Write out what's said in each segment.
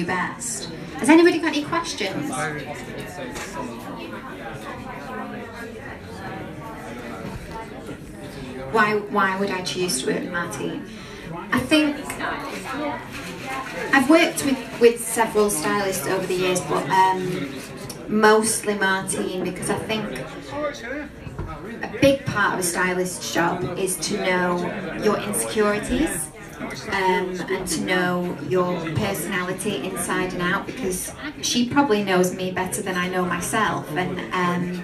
best. Has anybody got any questions? Why would I choose to work with Martine? I think I've worked with several stylists over the years, but mostly Martine, because I think a big part of a stylist's job is to know your insecurities and to know your personality inside and out, because she probably knows me better than I know myself, and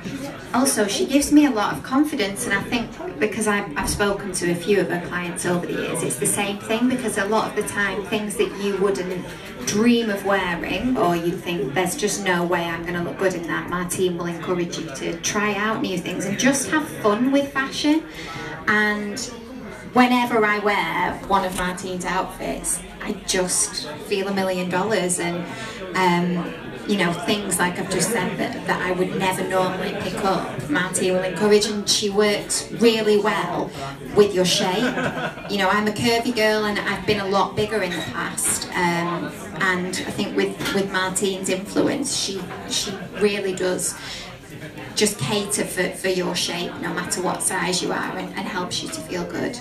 also she gives me a lot of confidence. And I think because I've spoken to a few of her clients over the years, it's the same thing, because a lot of the time things that you wouldn't dream of wearing, or you think there's just no way I'm going to look good in that, Martine will encourage you to try out new things and just have fun with fashion. And whenever I wear one of Martine's outfits, I just feel $1 million, and you know, things like I've just said that I would never normally pick up, Martine will encourage, and she works really well with your shape. You know, I'm a curvy girl and I've been a lot bigger in the past, and I think with Martine's influence, she really does just cater for your shape, no matter what size you are, and helps you to feel good.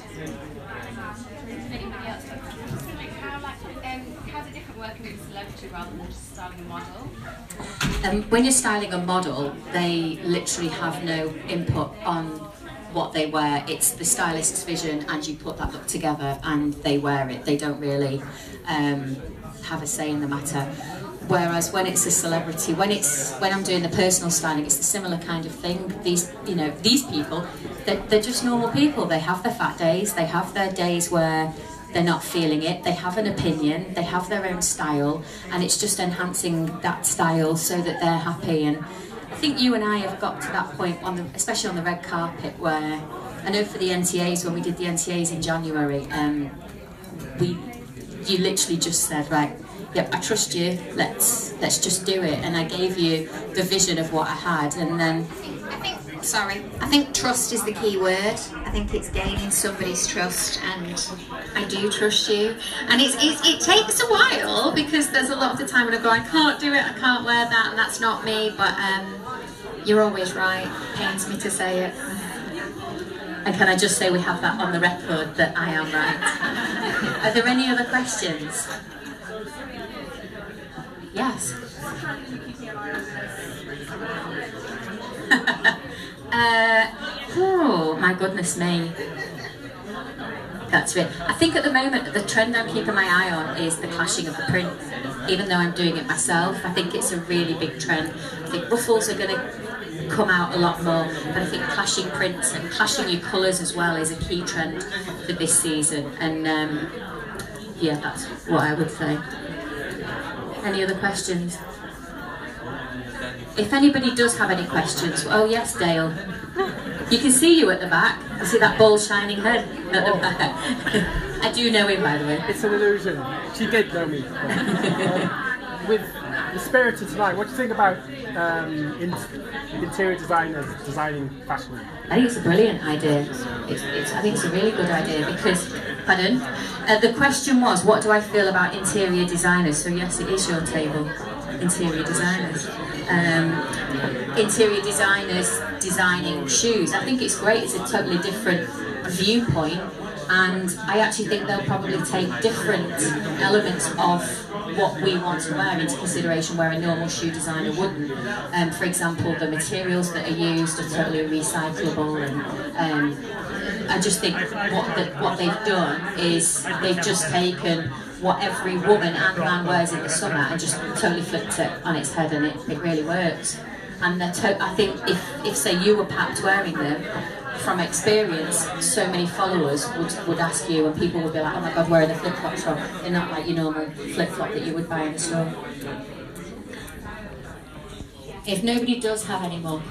How's it different working with a celebrity rather than just styling a model? When you're styling a model, they literally have no input on what they wear. It's the stylist's vision, and you put that look together and they wear it. They don't really have a say in the matter. Whereas when it's a celebrity, when I'm doing the personal styling, it's a similar kind of thing. These people, they're just normal people. They have their fat days, they have their days where they're not feeling it, they have an opinion, they have their own style, and it's just enhancing that style so that they're happy. And I think you and I have got to that point, especially on the red carpet, where I know for the NTAs, when we did the NTAs in January, you literally just said, right, yep, I trust you, let's just do it. And I gave you the vision of what I had, and then I think trust is the key word. I think it's gaining somebody's trust, and I do trust you. And it takes a while, because there's a lot of the time when I go, I can't do it, I can't wear that, and that's not me. But you're always right. It pains me to say it. And can I just say we have that on the record that I am right. Are there any other questions? Yes. Oh my goodness me. That's it. I think at the moment the trend I'm keeping my eye on is the clashing of the print. Even though I'm doing it myself, I think it's a really big trend. I think ruffles are going to come out a lot more, but I think clashing prints and clashing your colours as well is a key trend for this season. And yeah, that's what I would say. Any other questions? If anybody does have any questions, oh yes, Dale. You can see you at the back. You see that bald shining head at the back. I do know him, by the way. It's an illusion. She did know me. With the spirit of tonight, what do you think about interior designers designing fashion? I think it's a brilliant idea. I think it's a really good idea because, pardon? The question was, what do I feel about interior designers? So yes, it is your table. Interior designers. Interior designers designing shoes. I think it's great. It's a totally different viewpoint, and I actually think they'll probably take different elements of what we want to wear into consideration where a normal shoe designer wouldn't. For example, the materials that are used are totally recyclable, and I just think what they've done is they've just taken what every woman and man wears in the summer and just totally flipped it on its head, and it really works. And I think if say you were packed wearing them, from experience, so many followers would ask you, and people would be like, oh my god, where are the flip-flops from? They're not like your normal flip-flop that you would buy in the store. If nobody does have any more